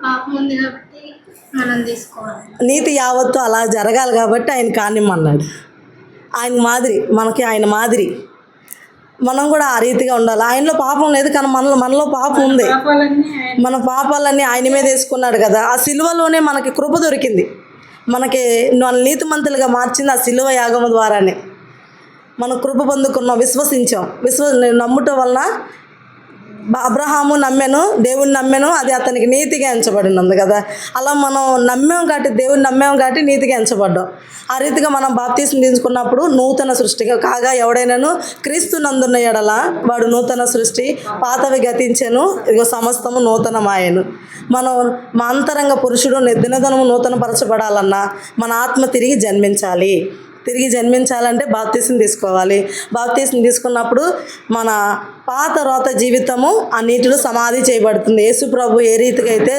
పాపం ఉంది కాబట్టి మనం తీసుకోవాలి. నీతి యావత్తు అలా జరగాలి కాబట్టి ఆయన కానిమ్మన్నాడు. ఆయన మాదిరి, మనకి ఆయన మాదిరి, మనం కూడా ఆ రీతిగా ఉండాలి. ఆయనలో పాపం లేదు కానీ మనలో పాపం ఉంది. మన పాపాలన్నీ ఆయన మీద వేసుకున్నాడు కదా. ఆ సిలువలోనే మనకి కృప దొరికింది. మనకి నీతిమంతులుగా మార్చింది ఆ సిలువ యాగము ద్వారానే. మనం కృప పొందుకున్నాం, విశ్వసించాం. నమ్ముట వలన అబ్రహాము నమ్మాను, దేవుని నమ్మాను, అది అతనికి నీతిగా ఎంచబడినంది కదా. అలా మనం నమ్మాం కాబట్టి, దేవుని నమ్మాం కాబట్టి నీతిగా ఎంచబడ్డాం. ఆ రీతిగా మనం బాప్తీసం తీసుకున్నప్పుడు నూతన సృష్టిగా కాగా ఎవడైనాను క్రీస్తు నందున్న ఎడల వాడు నూతన సృష్టి, పాతవి గతించెను, ఇగో సమస్తము నూతనమాయెను. మనం మా అంతరంగ పురుషుడు దినదినము నూతనపరచబడాలన్నా మన ఆత్మ తిరిగి జన్మించాలి. తిరిగి జన్మించాలంటే బాప్తీసం తీసుకోవాలి. బాప్తీసం తీసుకున్నప్పుడు మన పాత రోత జీవితము ఆ నీటిలో సమాధి చేయబడుతుంది. యేసు ప్రభు ఏ రీతిగా అయితే